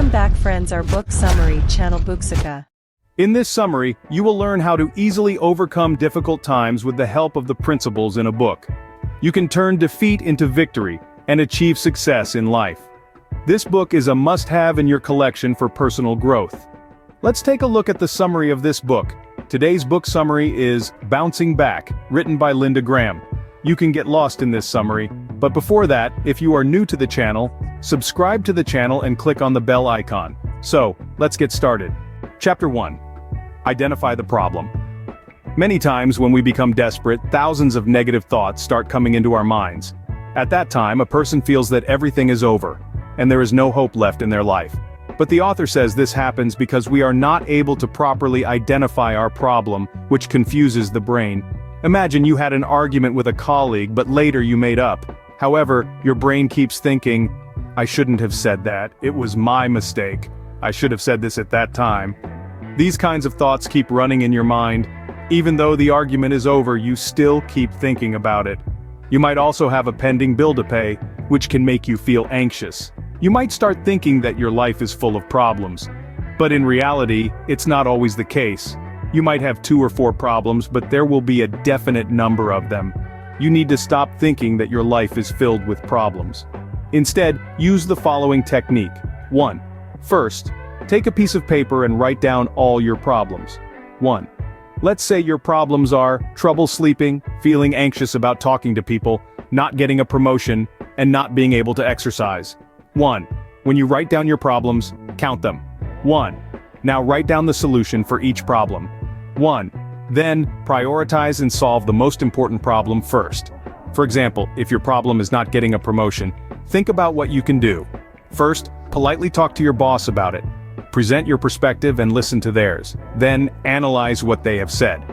Welcome back friends, our book summary channel Booksica. In this summary, you will learn how to easily overcome difficult times with the help of the principles in a book. You can turn defeat into victory and achieve success in life. This book is a must-have in your collection for personal growth. Let's take a look at the summary of this book. Today's book summary is Bouncing Back, written by Linda Grahan. You can get lost in this summary, but before that, if you are new to the channel, subscribe to the channel and click on the bell icon. So, let's get started. Chapter 1. Identify the problem. Many times when we become desperate, thousands of negative thoughts start coming into our minds. At that time, a person feels that everything is over, and there is no hope left in their life. But the author says this happens because we are not able to properly identify our problem, which confuses the brain. Imagine you had an argument with a colleague, but later you made up. However, your brain keeps thinking, I shouldn't have said that, it was my mistake, I should have said this at that time. These kinds of thoughts keep running in your mind. Even though the argument is over, you still keep thinking about it. You might also have a pending bill to pay, which can make you feel anxious. You might start thinking that your life is full of problems. But in reality, it's not always the case. You might have 2 or 4 problems, but there will be a definite number of them. You need to stop thinking that your life is filled with problems. Instead, use the following technique. 1. First, take a piece of paper and write down all your problems. 1. Let's say your problems are trouble sleeping, feeling anxious about talking to people, not getting a promotion, and not being able to exercise. 1. When you write down your problems, count them. 1. Now write down the solution for each problem. 1. Then, prioritize and solve the most important problem first. For example, if your problem is not getting a promotion, think about what you can do. First, politely talk to your boss about it. Present your perspective and listen to theirs. Then, analyze what they have said.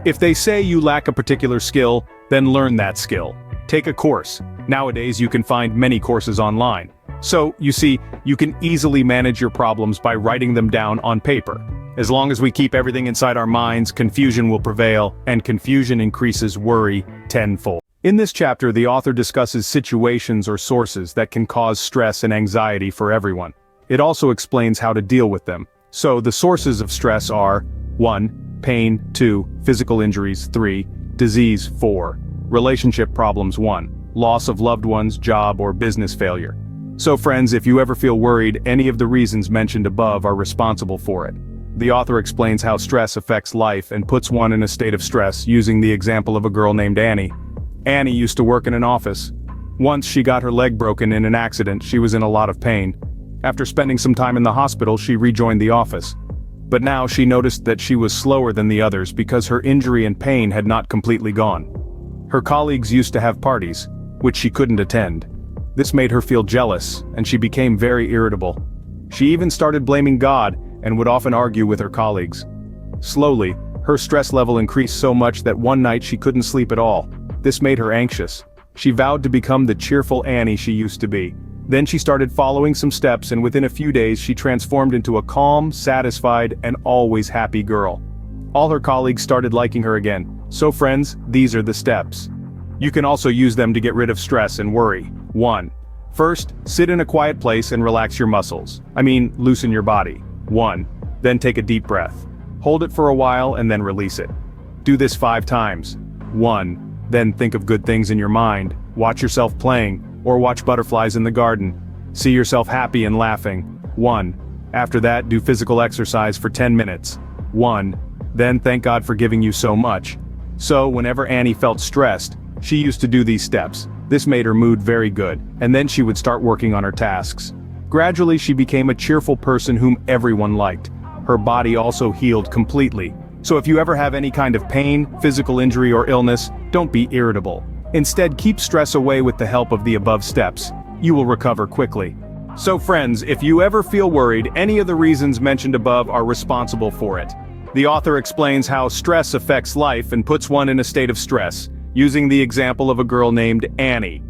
If they say you lack a particular skill, then learn that skill. Take a course. Nowadays you can find many courses online. So, you see, you can easily manage your problems by writing them down on paper. As long as we keep everything inside our minds, confusion will prevail, and confusion increases worry tenfold. In this chapter, the author discusses situations or sources that can cause stress and anxiety for everyone. It also explains how to deal with them. So, the sources of stress are 1. Pain, 2. Physical injuries, 3. Disease, 4. Relationship problems, 1. Loss of loved ones, job, or business failure. So friends, if you ever feel worried, any of the reasons mentioned above are responsible for it. The author explains how stress affects life and puts one in a state of stress using the example of a girl named Annie. Annie used to work in an office. Once she got her leg broken in an accident, she was in a lot of pain. After spending some time in the hospital, she rejoined the office. But now she noticed that she was slower than the others because her injury and pain had not completely gone. Her colleagues used to have parties, which she couldn't attend. This made her feel jealous, and she became very irritable. She even started blaming God and would often argue with her colleagues. Slowly, her stress level increased so much that one night she couldn't sleep at all. This made her anxious. She vowed to become the cheerful Annie she used to be. Then she started following some steps, and within a few days she transformed into a calm, satisfied, and always happy girl. All her colleagues started liking her again. So friends, these are the steps. You can also use them to get rid of stress and worry. 1. First, sit in a quiet place and relax your muscles. Loosen your body. 1. Then take a deep breath. Hold it for a while and then release it. Do this 5 times. 1. Then think of good things in your mind. Watch yourself playing, or watch butterflies in the garden. See yourself happy and laughing. 1. After that, do physical exercise for 10 minutes. 1. Then thank God for giving you so much. So, whenever Annie felt stressed, she used to do these steps. This made her mood very good, and then she would start working on her tasks. Gradually she became a cheerful person whom everyone liked. Her body also healed completely. So if you ever have any kind of pain, physical injury or illness, don't be irritable. Instead, keep stress away with the help of the above steps. You will recover quickly. So friends, if you ever feel worried, any of the reasons mentioned above are responsible for it. The author explains how stress affects life and puts one in a state of stress, using the example of a girl named Annie.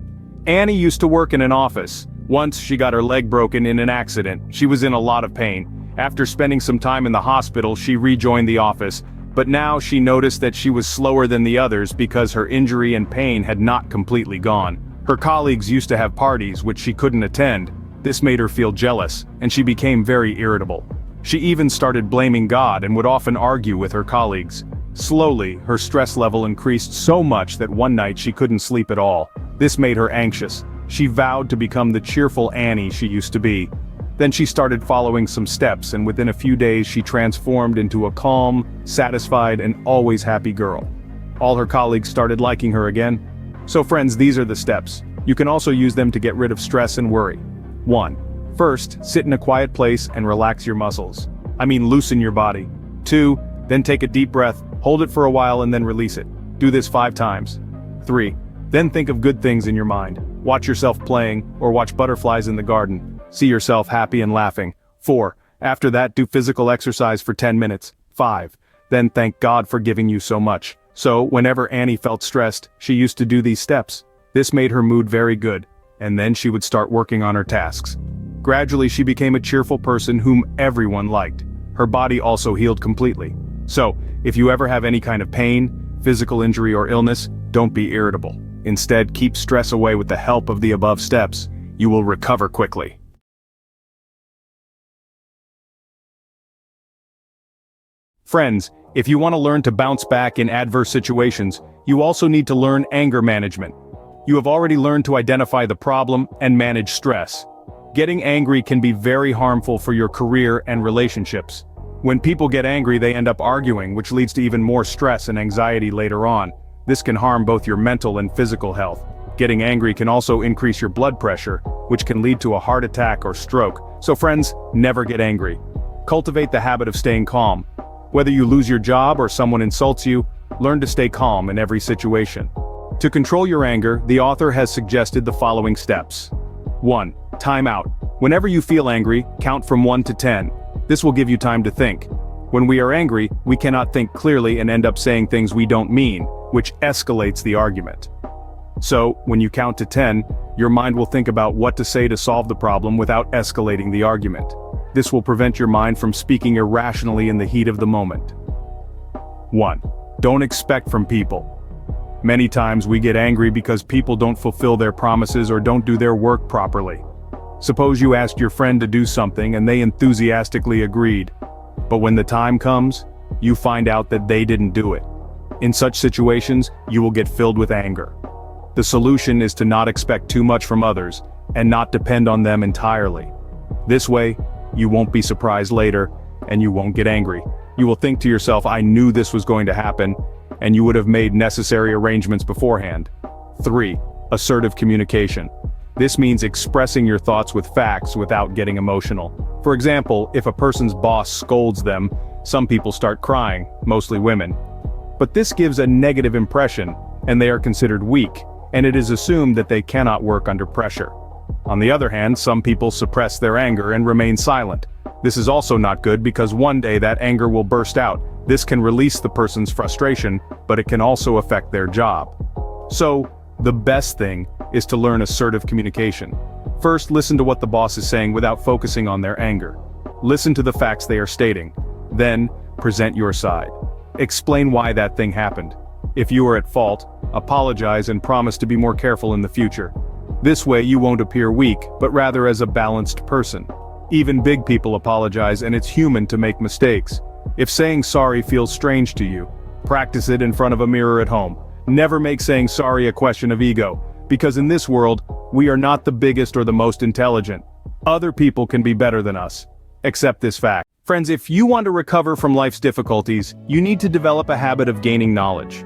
Annie used to work in an office. Once she got her leg broken in an accident. She was in a lot of pain. After spending some time in the hospital, she rejoined the office, but now she noticed that she was slower than the others because her injury and pain had not completely gone. Her colleagues used to have parties which she couldn't attend. This made her feel jealous, and she became very irritable. She even started blaming God and would often argue with her colleagues. Slowly, her stress level increased so much that one night she couldn't sleep at all. This made her anxious. She vowed to become the cheerful Annie she used to be. Then she started following some steps, and within a few days she transformed into a calm, satisfied, and always happy girl. All her colleagues started liking her again. So friends, these are the steps. You can also use them to get rid of stress and worry. 1. First, sit in a quiet place and relax your muscles. Loosen your body. 2. Then take a deep breath, hold it for a while and then release it. Do this 5 times. 3. Then think of good things in your mind. Watch yourself playing, or watch butterflies in the garden. See yourself happy and laughing. 4. After that, do physical exercise for 10 minutes. 5. Then thank God for giving you so much. So, whenever Annie felt stressed, she used to do these steps. This made her mood very good, and then she would start working on her tasks. Gradually, she became a cheerful person whom everyone liked. Her body also healed completely. So, if you ever have any kind of pain, physical injury or illness, don't be irritable. Instead, keep stress away with the help of the above steps. You will recover quickly. Friends, if you want to learn to bounce back in adverse situations, you also need to learn anger management. You have already learned to identify the problem and manage stress. Getting angry can be very harmful for your career and relationships. When people get angry, they end up arguing, which leads to even more stress and anxiety later on. This can harm both your mental and physical health. Getting angry can also increase your blood pressure, which can lead to a heart attack or stroke. So friends, never get angry. Cultivate the habit of staying calm. Whether you lose your job or someone insults you, learn to stay calm in every situation. To control your anger, the author has suggested the following steps. 1. Time out. Whenever you feel angry, count from 1 to 10. This will give you time to think. When we are angry, we cannot think clearly and end up saying things we don't mean, which escalates the argument. So, when you count to 10, your mind will think about what to say to solve the problem without escalating the argument. This will prevent your mind from speaking irrationally in the heat of the moment. 1. Don't expect from people. Many times we get angry because people don't fulfill their promises or don't do their work properly. Suppose you asked your friend to do something and they enthusiastically agreed. But when the time comes, you find out that they didn't do it. In such situations, you will get filled with anger. The solution is to not expect too much from others and not depend on them entirely. This way, you won't be surprised later and you won't get angry. You will think to yourself, I knew this was going to happen, and you would have made necessary arrangements beforehand. 3. Assertive communication. This means expressing your thoughts with facts without getting emotional. For example, if a person's boss scolds them, some people start crying, mostly women. But this gives a negative impression, and they are considered weak, and it is assumed that they cannot work under pressure. On the other hand, some people suppress their anger and remain silent. This is also not good because one day that anger will burst out. This can release the person's frustration, but it can also affect their job. So, the best thing is to learn assertive communication. First, listen to what the boss is saying without focusing on their anger. Listen to the facts they are stating. Then, present your side. Explain why that thing happened. If you are at fault, apologize and promise to be more careful in the future. This way you won't appear weak, but rather as a balanced person. Even big people apologize, and it's human to make mistakes. If saying sorry feels strange to you, practice it in front of a mirror at home. Never make saying sorry a question of ego, because in this world, we are not the biggest or the most intelligent. Other people can be better than us. Accept this fact. Friends, if you want to recover from life's difficulties, you need to develop a habit of gaining knowledge.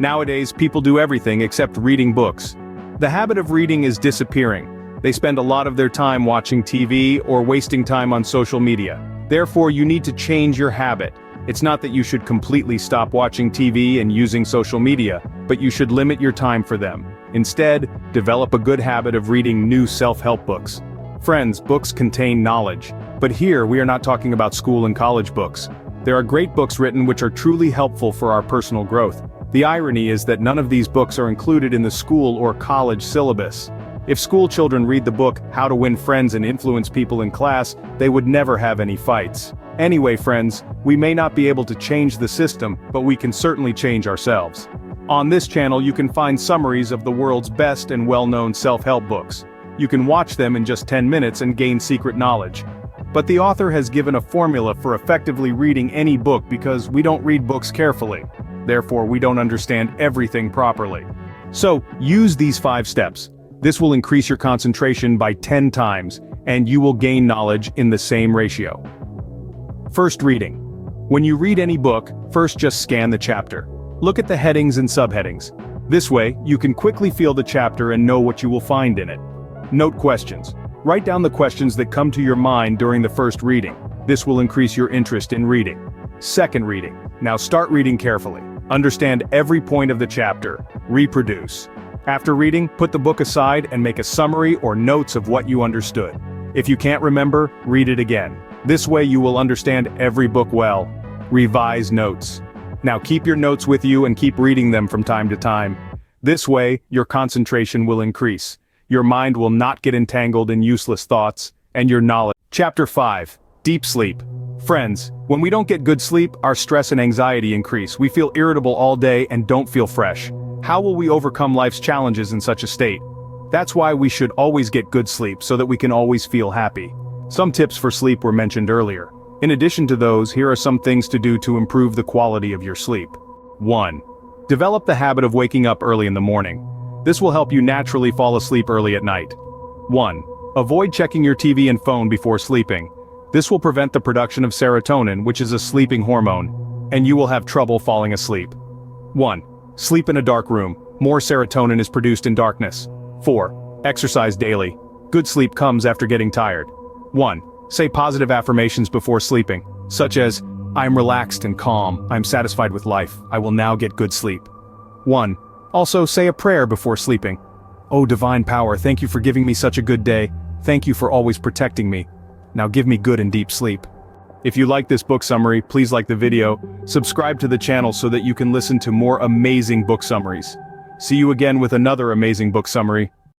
Nowadays, people do everything except reading books. The habit of reading is disappearing. They spend a lot of their time watching TV or wasting time on social media. Therefore, you need to change your habit. It's not that you should completely stop watching TV and using social media, but you should limit your time for them. Instead, develop a good habit of reading new self-help books. Friends, books contain knowledge. But here, we are not talking about school and college books. There are great books written which are truly helpful for our personal growth. The irony is that none of these books are included in the school or college syllabus. If school children read the book, How to Win Friends and Influence People in class, they would never have any fights. Anyway, friends, we may not be able to change the system, but we can certainly change ourselves. On this channel, you can find summaries of the world's best and well-known self-help books. You can watch them in just 10 minutes and gain secret knowledge. But the author has given a formula for effectively reading any book because we don't read books carefully. Therefore, we don't understand everything properly. So, use these 5 steps. This will increase your concentration by 10 times, and you will gain knowledge in the same ratio. First, reading. When you read any book, first just scan the chapter. Look at the headings and subheadings. This way, you can quickly feel the chapter and know what you will find in it. Note questions. Write down the questions that come to your mind during the first reading. This will increase your interest in reading. Second, reading. Now start reading carefully. Understand every point of the chapter. Reproduce. After reading, put the book aside and make a summary or notes of what you understood. If you can't remember, read it again. This way you will understand every book well. Revise notes. Now keep your notes with you and keep reading them from time to time. This way, your concentration will increase. Your mind will not get entangled in useless thoughts, and your knowledge. Chapter 5. Deep sleep. Friends, when we don't get good sleep, our stress and anxiety increase. We feel irritable all day and don't feel fresh. How will we overcome life's challenges in such a state? That's why we should always get good sleep so that we can always feel happy. Some tips for sleep were mentioned earlier. In addition to those, here are some things to do to improve the quality of your sleep. 1. Develop the habit of waking up early in the morning. This will help you naturally fall asleep early at night. 1. Avoid checking your TV and phone before sleeping. This will prevent the production of serotonin, which is a sleeping hormone, and you will have trouble falling asleep. 1. Sleep in a dark room. More serotonin is produced in darkness. 4. Exercise daily. Good sleep comes after getting tired. 1. Say positive affirmations before sleeping, such as, "I'm relaxed and calm, I'm satisfied with life, I will now get good sleep." 1. Also, say a prayer before sleeping. "Oh divine power, thank you for giving me such a good day. Thank you for always protecting me. Now give me good and deep sleep." If you like this book summary, please like the video, subscribe to the channel so that you can listen to more amazing book summaries. See you again with another amazing book summary.